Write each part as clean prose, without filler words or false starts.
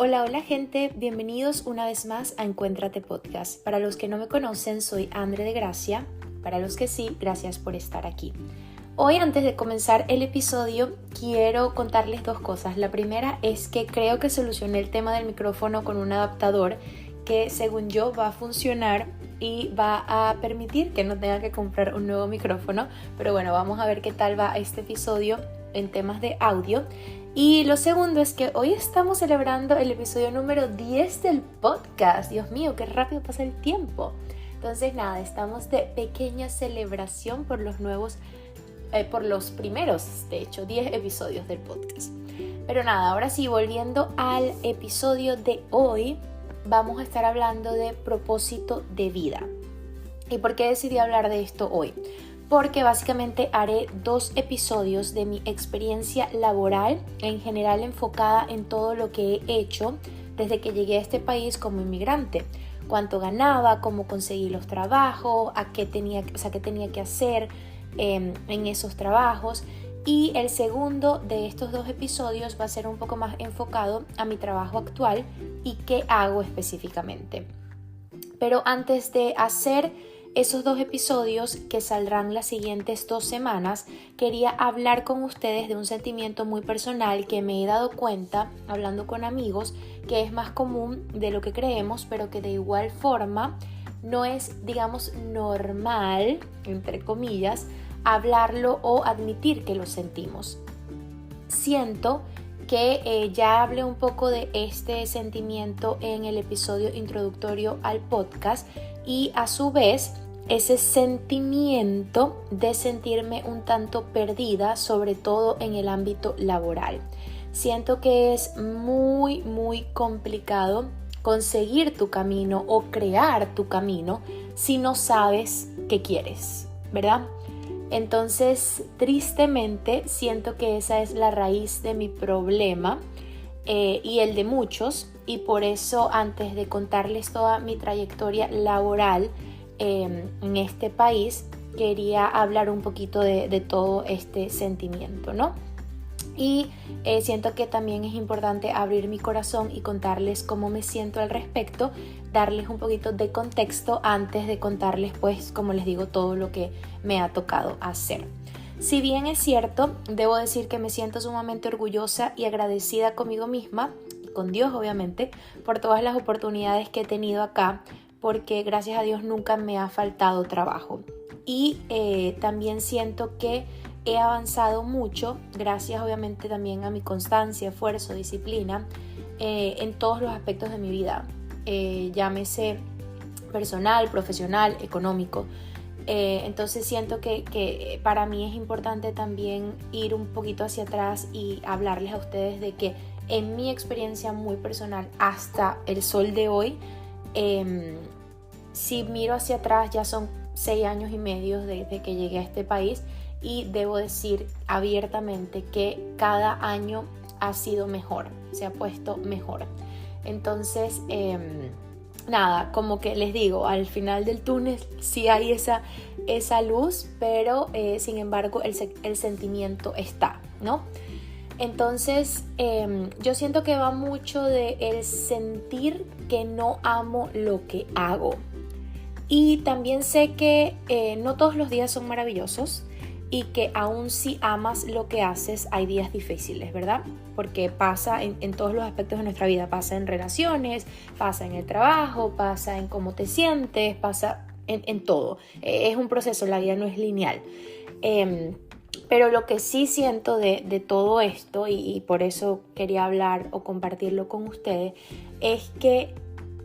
Hola, hola gente, bienvenidos una vez más a Encuéntrate Podcast. Para los que no me conocen, soy Andre de Gracia. Para los que sí, gracias por estar aquí. Hoy, antes de comenzar el episodio, quiero contarles dos cosas. La primera es que creo que solucioné el tema del micrófono con un adaptador que, según yo, va a funcionar y va a permitir que no tenga que comprar un nuevo micrófono. Pero bueno, vamos a ver qué tal va este episodio en temas de audio. Y lo segundo es que hoy estamos celebrando el episodio número 10 del podcast. Dios mío, qué rápido pasa el tiempo. Entonces nada, estamos de pequeña celebración por los primeros, de hecho, 10 episodios del podcast. Pero nada, ahora sí, volviendo al episodio de hoy, vamos a estar hablando de propósito de vida. ¿Y por qué decidí hablar de esto hoy? Porque básicamente haré 2 episodios de mi experiencia laboral, en general enfocada en todo lo que he hecho desde que llegué a este país como inmigrante. Cuánto ganaba, cómo conseguí los trabajos, qué tenía que hacer en esos trabajos. Y el segundo de estos 2 episodios va a ser un poco más enfocado a mi trabajo actual y qué hago específicamente. Pero antes de hacer esos 2 episodios que saldrán las siguientes 2 semanas, quería hablar con ustedes de un sentimiento muy personal que me he dado cuenta hablando con amigos, que es más común de lo que creemos, pero que de igual forma no es, digamos, normal, entre comillas, hablarlo o admitir que lo sentimos. Siento que ya hablé un poco de este sentimiento en el episodio introductorio al podcast y a su vez ese sentimiento de sentirme un tanto perdida, sobre todo en el ámbito laboral. Siento que es muy complicado conseguir tu camino o crear tu camino si no sabes qué quieres, ¿verdad? Entonces, tristemente, siento que esa es la raíz de mi problema y el de muchos, y por eso, antes de contarles toda mi trayectoria laboral en este país, quería hablar un poquito de todo este sentimiento, ¿no? Y siento que también es importante abrir mi corazón y contarles cómo me siento al respecto, darles un poquito de contexto antes de contarles, pues, como les digo, todo lo que me ha tocado hacer. Si bien es cierto, debo decir que me siento sumamente orgullosa y agradecida conmigo misma, y con Dios obviamente, por todas las oportunidades que he tenido acá, porque gracias a Dios nunca me ha faltado trabajo. Y también siento que he avanzado mucho, gracias obviamente también a mi constancia, esfuerzo, disciplina, en todos los aspectos de mi vida, llámese personal, profesional, económico. Entonces siento que para mí es importante también ir un poquito hacia atrás y hablarles a ustedes de que en mi experiencia muy personal hasta el sol de hoy, si miro hacia atrás ya son 6 años y medio desde que llegué a este país, y debo decir abiertamente que cada año ha sido mejor, se ha puesto mejor. Entonces, nada, como que les digo, al final del túnel sí hay esa luz, pero sin embargo el sentimiento está, ¿no? Entonces, yo siento que va mucho de el sentir que no amo lo que hago. Y también sé que no todos los días son maravillosos, y que aún si amas lo que haces, hay días difíciles, ¿verdad? Porque pasa en todos los aspectos de nuestra vida, pasa en relaciones, pasa en el trabajo, pasa en cómo te sientes, pasa en todo. Es un proceso, la vida no es lineal. Pero lo que sí siento de todo esto, y por eso quería hablar o compartirlo con ustedes, es que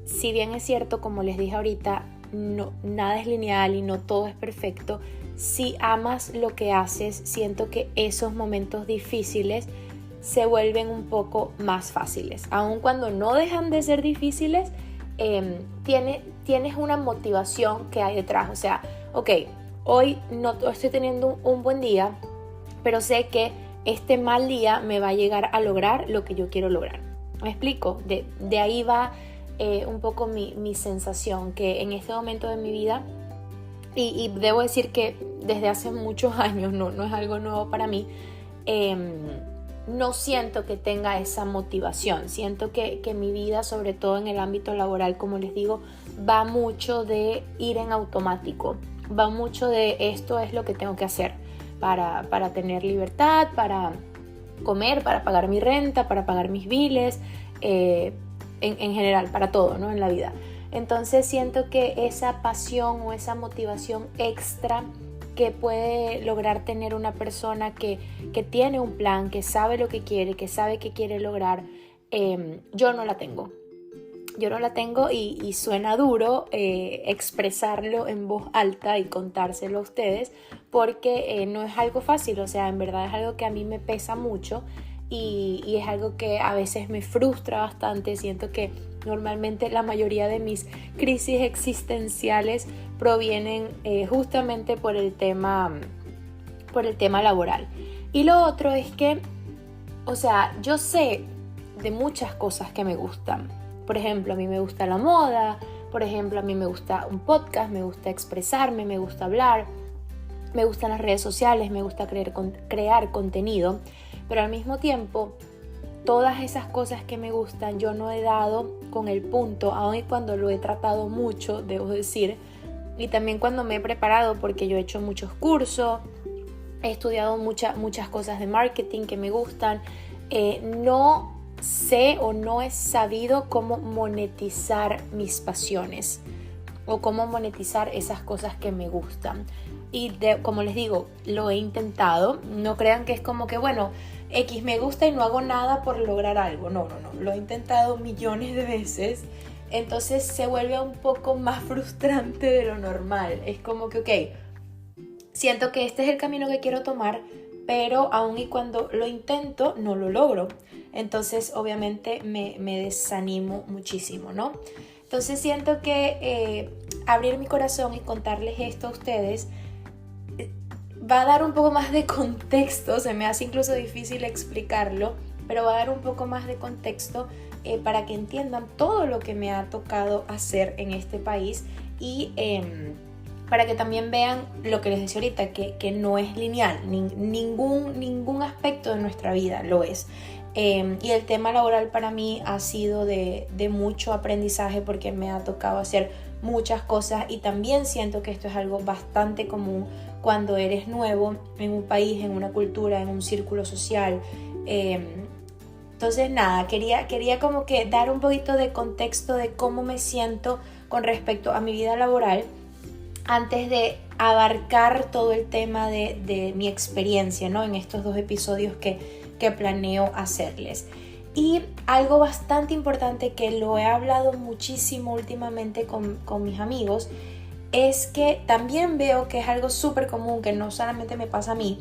si bien es cierto, como les dije ahorita, no, nada es lineal y no todo es perfecto. Si amas lo que haces, siento que esos momentos difíciles se vuelven un poco más fáciles. Aun cuando no dejan de ser difíciles, tienes una motivación que hay detrás. O sea, ok, hoy no estoy teniendo un buen día, pero sé que este mal día me va a llegar a lograr lo que yo quiero lograr. ¿Me explico? De ahí va un poco mi sensación, que en este momento de mi vida, y debo decir que desde hace muchos años, no es algo nuevo para mí, no siento que tenga esa motivación. Siento que mi vida, sobre todo en el ámbito laboral, como les digo, va mucho de ir en automático, va mucho de esto es lo que tengo que hacer para tener libertad, para comer, para pagar mi renta, para pagar mis biles, en general, para todo, ¿no? En la vida. Entonces siento que esa pasión o esa motivación extra que puede lograr tener una persona que tiene un plan, que sabe lo que quiere, que sabe qué quiere lograr, yo no la tengo. Yo no la tengo y suena duro expresarlo en voz alta y contárselo a ustedes porque no es algo fácil, o sea, en verdad es algo que a mí me pesa mucho y es algo que a veces me frustra bastante. Siento que normalmente la mayoría de mis crisis existenciales provienen justamente por el tema laboral. Y lo otro es que, o sea, yo sé de muchas cosas que me gustan. Por ejemplo, a mí me gusta la moda, por ejemplo, a mí me gusta un podcast, me gusta expresarme, me gusta hablar, me gustan las redes sociales, me gusta crear contenido, pero al mismo tiempo, todas esas cosas que me gustan yo no he dado con el punto, aun y cuando lo he tratado mucho, debo decir, y también cuando me he preparado, porque yo he hecho muchos cursos, he estudiado muchas cosas de marketing que me gustan, no sé o no he sabido cómo monetizar mis pasiones o cómo monetizar esas cosas que me gustan. Y como les digo, lo he intentado. No crean que es como que, bueno, X me gusta y no hago nada por lograr algo. No. Lo he intentado millones de veces. Entonces se vuelve un poco más frustrante de lo normal. Es como que, ok, siento que este es el camino que quiero tomar, pero aun y cuando lo intento, no lo logro. Entonces, obviamente, me desanimo muchísimo, ¿no? Entonces, siento que abrir mi corazón y contarles esto a ustedes va a dar un poco más de contexto. Se me hace incluso difícil explicarlo, pero va a dar un poco más de contexto para que entiendan todo lo que me ha tocado hacer en este país y para que también vean lo que les decía ahorita, que no es lineal, ningún aspecto de nuestra vida lo es. Y el tema laboral para mí ha sido de mucho aprendizaje porque me ha tocado hacer muchas cosas y también siento que esto es algo bastante común cuando eres nuevo en un país, en una cultura, en un círculo social. Entonces nada, quería como que dar un poquito de contexto de cómo me siento con respecto a mi vida laboral antes de abarcar todo el tema de mi experiencia, ¿no? En estos 2 episodios que planeo hacerles. Y algo bastante importante que lo he hablado muchísimo últimamente con mis amigos es que también veo que es algo súper común, que no solamente me pasa a mí,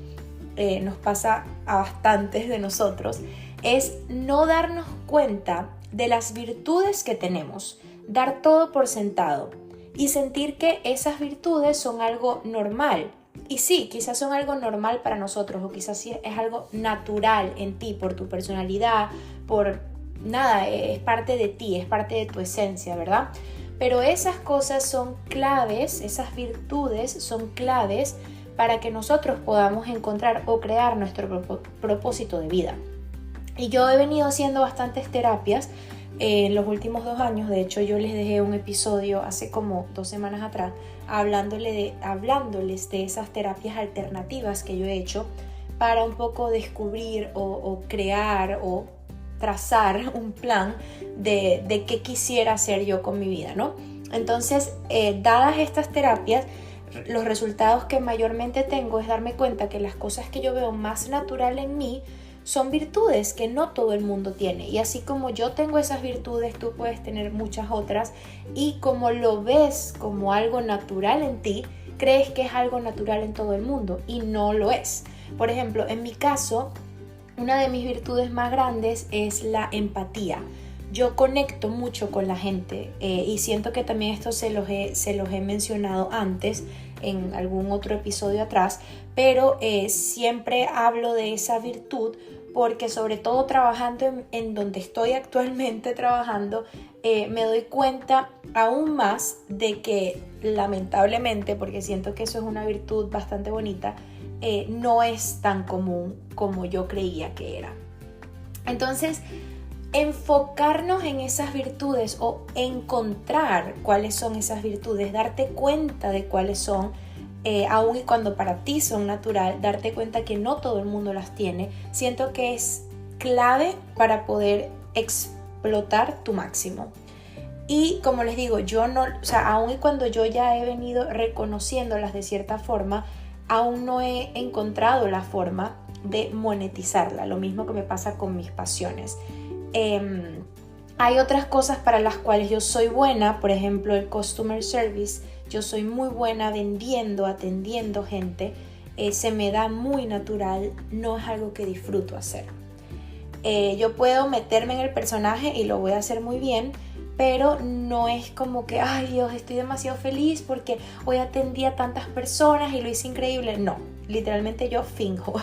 nos pasa a bastantes de nosotros, es no darnos cuenta de las virtudes que tenemos, dar todo por sentado y sentir que esas virtudes son algo normal. Y sí, quizás son algo normal para nosotros o quizás sí es algo natural en ti por tu personalidad, por nada, es parte de ti, es parte de tu esencia, ¿verdad? Pero esas cosas son claves, esas virtudes son claves para que nosotros podamos encontrar o crear nuestro propósito de vida. Y yo he venido haciendo bastantes terapias en los últimos 2 años. De hecho, yo les dejé un episodio hace como 2 semanas atrás hablándoles de esas terapias alternativas que yo he hecho para un poco descubrir o crear o trazar un plan de qué quisiera hacer yo con mi vida, ¿no? Entonces, dadas estas terapias, los resultados que mayormente tengo es darme cuenta que las cosas que yo veo más natural en mí son virtudes que no todo el mundo tiene. Y así como yo tengo esas virtudes, tú puedes tener muchas otras. Y como lo ves como algo natural en ti, crees que es algo natural en todo el mundo y no lo es. Por ejemplo, en mi caso, una de mis virtudes más grandes es la empatía. Yo conecto mucho con la gente y siento que también esto se los he mencionado antes en algún otro episodio atrás, pero siempre hablo de esa virtud porque sobre todo trabajando en donde estoy actualmente trabajando, me doy cuenta aún más de que lamentablemente, porque siento que eso es una virtud bastante bonita, no es tan común como yo creía que era. Entonces, enfocarnos en esas virtudes o encontrar cuáles son esas virtudes, darte cuenta de cuáles son, aun y cuando para ti son natural, darte cuenta que no todo el mundo las tiene, siento que es clave para poder explotar tu máximo. Y como les digo, yo no, o sea, aun y cuando yo ya he venido reconociéndolas de cierta forma, aún no he encontrado la forma de monetizarla, lo mismo que me pasa con mis pasiones. Hay otras cosas para las cuales yo soy buena, por ejemplo el customer service, yo soy muy buena vendiendo, atendiendo gente, se me da muy natural, no es algo que disfruto hacer. Yo puedo meterme en el personaje y lo voy a hacer muy bien, pero no es como que, ay Dios, estoy demasiado feliz porque hoy atendí a tantas personas y lo hice increíble. No, literalmente yo finjo.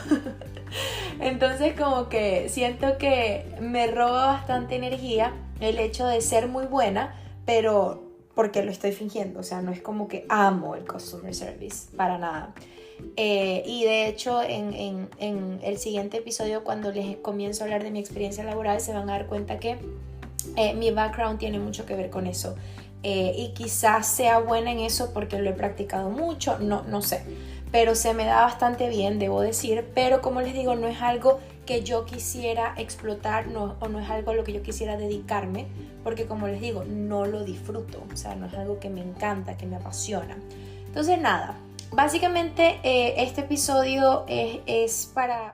Entonces como que siento que me roba bastante energía el hecho de ser muy buena, pero porque lo estoy fingiendo. O sea, no es como que amo el customer service, para nada. Y de hecho en el siguiente episodio, cuando les comienzo a hablar de mi experiencia laboral, se van a dar cuenta que mi background tiene mucho que ver con eso, y quizás sea buena en eso porque lo he practicado mucho, no sé, pero se me da bastante bien, debo decir, pero como les digo, no es algo que yo quisiera explotar, o no es algo a lo que yo quisiera dedicarme, porque como les digo, no lo disfruto, o sea, no es algo que me encanta, que me apasiona. Entonces nada, básicamente este episodio es para